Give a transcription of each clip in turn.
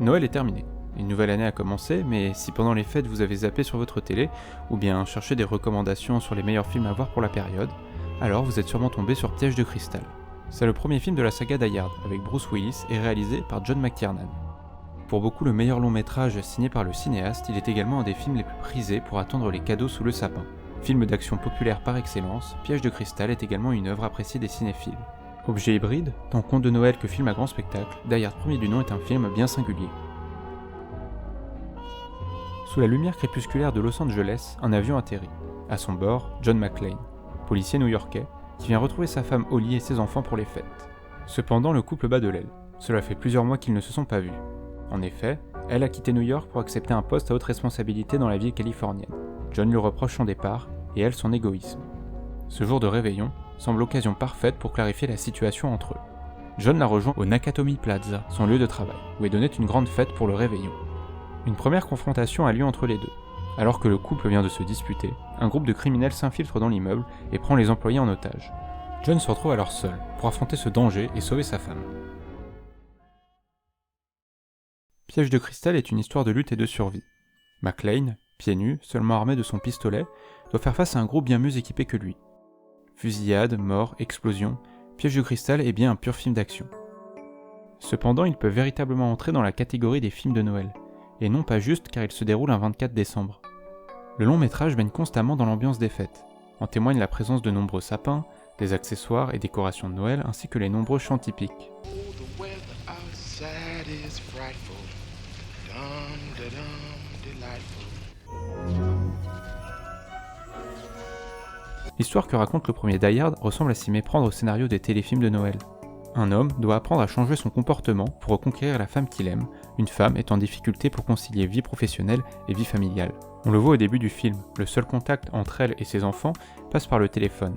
Noël est terminé. Une nouvelle année a commencé, mais si pendant les fêtes vous avez zappé sur votre télé, ou bien cherché des recommandations sur les meilleurs films à voir pour la période, alors vous êtes sûrement tombé sur Piège de cristal. C'est le premier film de la saga Die Hard, avec Bruce Willis et réalisé par John McTiernan. Pour beaucoup le meilleur long métrage signé par le cinéaste, il est également un des films les plus prisés pour attendre les cadeaux sous le sapin. Film d'action populaire par excellence, Piège de cristal est également une œuvre appréciée des cinéphiles. Objet hybride, tant conte de Noël que film à grand spectacle, Die Hard premier du nom est un film bien singulier. Sous la lumière crépusculaire de Los Angeles, un avion atterrit. À son bord, John McClane, policier new-yorkais, qui vient retrouver sa femme Holly et ses enfants pour les fêtes. Cependant, le couple bat de l'aile. Cela fait plusieurs mois qu'ils ne se sont pas vus. En effet, elle a quitté New York pour accepter un poste à haute responsabilité dans la ville californienne. John lui reproche son départ, et elle son égoïsme. Ce jour de réveillon semble l'occasion parfaite pour clarifier la situation entre eux. John la rejoint au Nakatomi Plaza, son lieu de travail, où est donnée une grande fête pour le réveillon. Une première confrontation a lieu entre les deux. Alors que le couple vient de se disputer, un groupe de criminels s'infiltre dans l'immeuble et prend les employés en otage. John se retrouve alors seul pour affronter ce danger et sauver sa femme. Piège de cristal est une histoire de lutte et de survie. McClane, pieds nus, seulement armé de son pistolet, doit faire face à un groupe bien mieux équipé que lui. Fusillade, mort, explosion, Piège de cristal est bien un pur film d'action. Cependant, il peut véritablement entrer dans la catégorie des films de Noël, et non pas juste car il se déroule un 24 décembre. Le long métrage baigne constamment dans l'ambiance des fêtes. En témoigne la présence de nombreux sapins, des accessoires et décorations de Noël ainsi que les nombreux chants typiques. L'histoire que raconte le premier Die Hard ressemble à s'y méprendre au scénario des téléfilms de Noël. Un homme doit apprendre à changer son comportement pour reconquérir la femme qu'il aime, une femme est en difficulté pour concilier vie professionnelle et vie familiale. On le voit au début du film, le seul contact entre elle et ses enfants passe par le téléphone.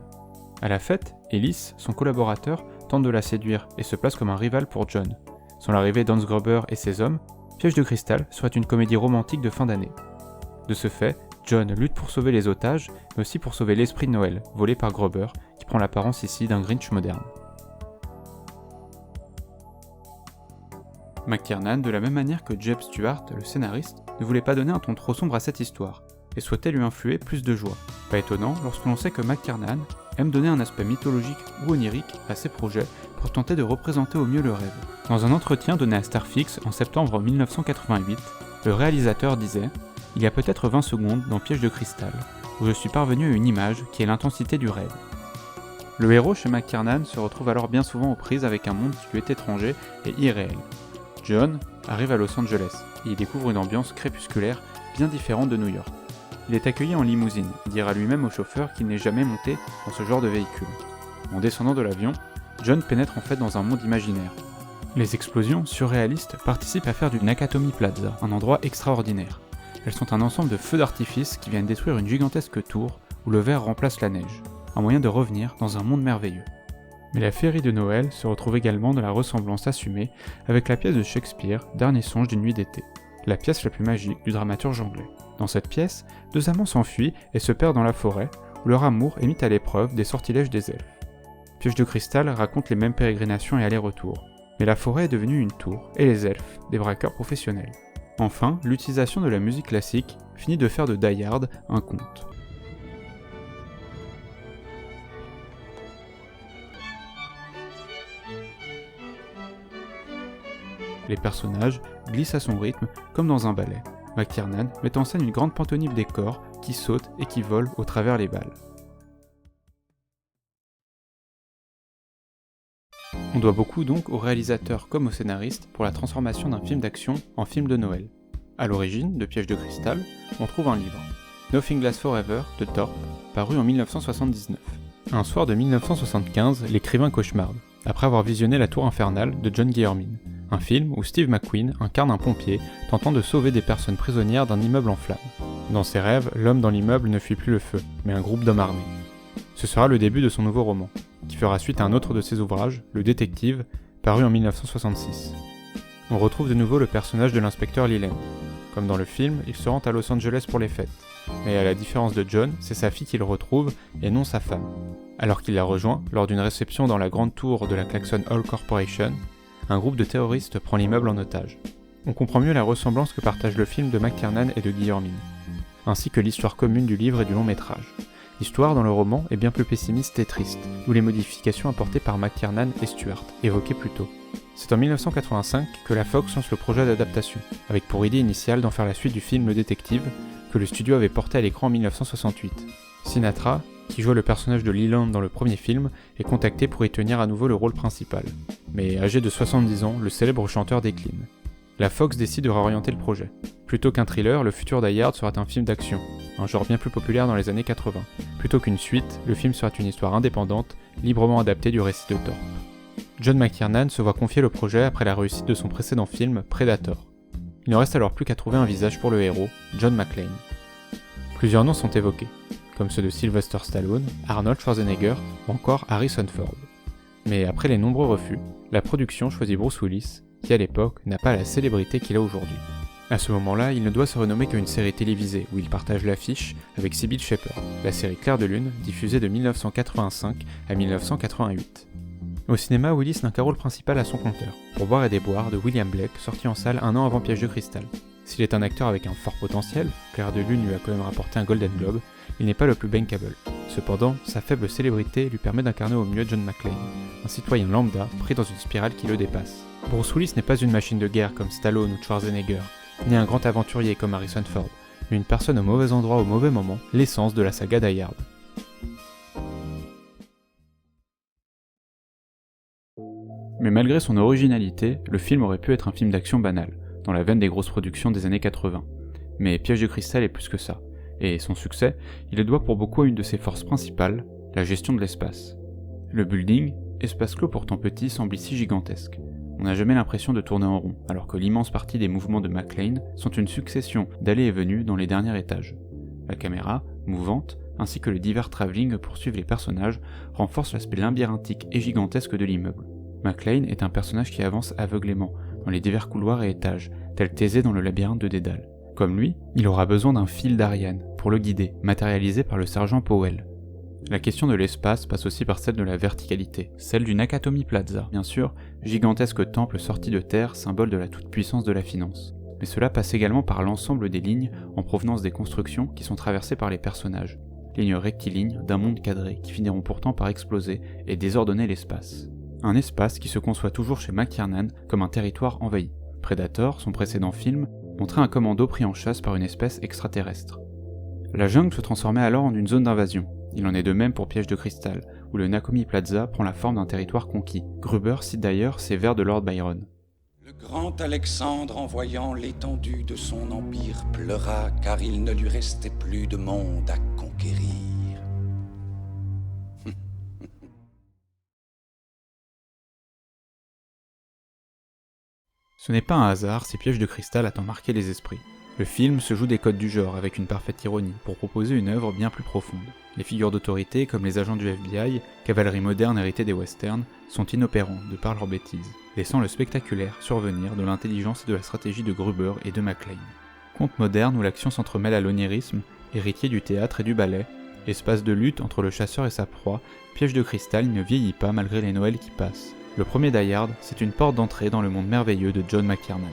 À la fête, Ellis, son collaborateur, tente de la séduire et se place comme un rival pour John. Sans l'arrivée d'Hans Gruber et ses hommes, Piège de cristal serait une comédie romantique de fin d'année. De ce fait, John lutte pour sauver les otages, mais aussi pour sauver l'esprit de Noël, volé par Gruber, qui prend l'apparence ici d'un Grinch moderne. McTiernan, de la même manière que Jeb Stuart, le scénariste, ne voulait pas donner un ton trop sombre à cette histoire, et souhaitait lui influer plus de joie. Pas étonnant lorsque l'on sait que McTiernan aime donner un aspect mythologique ou onirique à ses projets pour tenter de représenter au mieux le rêve. Dans un entretien donné à Starfix en septembre 1988, le réalisateur disait « Il y a peut-être 20 secondes dans Piège de cristal, où je suis parvenu à une image qui est l'intensité du rêve. » Le héros chez McTiernan se retrouve alors bien souvent aux prises avec un monde qui lui est étranger et irréel. John arrive à Los Angeles et y découvre une ambiance crépusculaire bien différente de New York. Il est accueilli en limousine et dira lui-même au chauffeur qu'il n'est jamais monté dans ce genre de véhicule. En descendant de l'avion, John pénètre en fait dans un monde imaginaire. Les explosions surréalistes participent à faire du Nakatomi Plaza un endroit extraordinaire. Elles sont un ensemble de feux d'artifice qui viennent détruire une gigantesque tour où le verre remplace la neige, un moyen de revenir dans un monde merveilleux. Mais la féerie de Noël se retrouve également dans la ressemblance assumée avec la pièce de Shakespeare, Dernier songe d'une nuit d'été, la pièce la plus magique du dramaturge anglais. Dans cette pièce, deux amants s'enfuient et se perdent dans la forêt, où leur amour est mis à l'épreuve des sortilèges des elfes. Piège de cristal raconte les mêmes pérégrinations et allers-retours, mais la forêt est devenue une tour, et les elfes, des braqueurs professionnels. Enfin, l'utilisation de la musique classique finit de faire de Die Hard un conte. Les personnages glissent à son rythme comme dans un ballet. McTiernan met en scène une grande pantomime des corps qui sautent et qui volent au travers les balles. On doit beaucoup donc au réalisateur comme au scénariste pour la transformation d'un film d'action en film de Noël. À l'origine de Piège de cristal, on trouve un livre, Nothing Lasts Forever de Thorpe, paru en 1979. Un soir de 1975, l'écrivain cauchemarde, après avoir visionné La Tour Infernale de John Guillermin, un film où Steve McQueen incarne un pompier tentant de sauver des personnes prisonnières d'un immeuble en flammes. Dans ses rêves, l'homme dans l'immeuble ne fuit plus le feu, mais un groupe d'hommes armés. Ce sera le début de son nouveau roman, qui fera suite à un autre de ses ouvrages, Le Détective, paru en 1966. On retrouve de nouveau le personnage de l'inspecteur Leland. Comme dans le film, il se rend à Los Angeles pour les fêtes. Mais à la différence de John, c'est sa fille qu'il retrouve et non sa femme. Alors qu'il la rejoint, lors d'une réception dans la grande tour de la Klaxon Hall Corporation, un groupe de terroristes prend l'immeuble en otage. On comprend mieux la ressemblance que partage le film de McTiernan et de Guillermin, ainsi que l'histoire commune du livre et du long métrage. L'histoire dans le roman est bien plus pessimiste et triste, d'où les modifications apportées par McTiernan et Stewart, évoquées plus tôt. C'est en 1985 que la Fox lance le projet d'adaptation, avec pour idée initiale d'en faire la suite du film Le Détective, que le studio avait porté à l'écran en 1968. Sinatra, qui jouait le personnage de Leland dans le premier film, est contacté pour y tenir à nouveau le rôle principal. Mais âgé de 70 ans, le célèbre chanteur décline. La Fox décide de réorienter le projet. Plutôt qu'un thriller, le futur Die Hard sera un film d'action, un genre bien plus populaire dans les années 80. Plutôt qu'une suite, le film sera une histoire indépendante, librement adaptée du récit de Thorpe. John McTiernan se voit confier le projet après la réussite de son précédent film, Predator. Il ne reste alors plus qu'à trouver un visage pour le héros, John McClane. Plusieurs noms sont évoqués, comme ceux de Sylvester Stallone, Arnold Schwarzenegger ou encore Harrison Ford. Mais après les nombreux refus, la production choisit Bruce Willis, qui à l'époque n'a pas la célébrité qu'il a aujourd'hui. À ce moment-là, il ne doit se renommer qu'une série télévisée où il partage l'affiche avec Sybil Shepherd, la série Clair de Lune, diffusée de 1985 à 1988. Au cinéma, Willis n'a qu'un rôle principal à son compteur, Pour boire et déboire de William Blake, sorti en salle un an avant Piège de cristal. S'il est un acteur avec un fort potentiel, Clair de Lune lui a quand même rapporté un Golden Globe, il n'est pas le plus bankable. Cependant, sa faible célébrité lui permet d'incarner au mieux John McClane, un citoyen lambda pris dans une spirale qui le dépasse. Bruce Willis n'est pas une machine de guerre comme Stallone ou Schwarzenegger, ni un grand aventurier comme Harrison Ford, mais une personne au mauvais endroit au mauvais moment, l'essence de la saga Die Hard. Mais malgré son originalité, le film aurait pu être un film d'action banal, dans la veine des grosses productions des années 80. Mais Piège de cristal est plus que ça, et son succès, il le doit pour beaucoup à une de ses forces principales, la gestion de l'espace. Le building, espace clos pourtant petit, semble ici gigantesque. On n'a jamais l'impression de tourner en rond, alors que l'immense partie des mouvements de McClane sont une succession d'allées et venues dans les derniers étages. La caméra, mouvante, ainsi que les divers travelling pour suivre les personnages, renforcent l'aspect labyrinthique et gigantesque de l'immeuble. McClane est un personnage qui avance aveuglément dans les divers couloirs et étages, tel Thésée dans le labyrinthe de Dédale. Comme lui, il aura besoin d'un fil d'Ariane pour le guider, matérialisé par le sergent Powell. La question de l'espace passe aussi par celle de la verticalité, celle du Nakatomi Plaza, bien sûr, gigantesque temple sorti de terre, symbole de la toute-puissance de la finance. Mais cela passe également par l'ensemble des lignes en provenance des constructions qui sont traversées par les personnages, lignes rectilignes d'un monde cadré qui finiront pourtant par exploser et désordonner l'espace. Un espace qui se conçoit toujours chez McTiernan comme un territoire envahi. Predator, son précédent film, montrait un commando pris en chasse par une espèce extraterrestre. La jungle se transformait alors en une zone d'invasion. Il en est de même pour Piège de cristal, où le Nakomi Plaza prend la forme d'un territoire conquis. Gruber cite d'ailleurs ces vers de Lord Byron. Le grand Alexandre, en voyant l'étendue de son empire, pleura, car il ne lui restait plus de monde à conquérir. Ce n'est pas un hasard si Piège de cristal a tant marqué les esprits. Le film se joue des codes du genre avec une parfaite ironie pour proposer une œuvre bien plus profonde. Les figures d'autorité, comme les agents du FBI, cavalerie moderne héritée des westerns, sont inopérants de par leurs bêtises, laissant le spectaculaire survenir de l'intelligence et de la stratégie de Gruber et de McClane. Conte moderne où l'action s'entremêle à l'onirisme, héritier du théâtre et du ballet, espace de lutte entre le chasseur et sa proie, Piège de cristal ne vieillit pas malgré les Noëls qui passent. Le premier Die Hard, c'est une porte d'entrée dans le monde merveilleux de John McTiernan.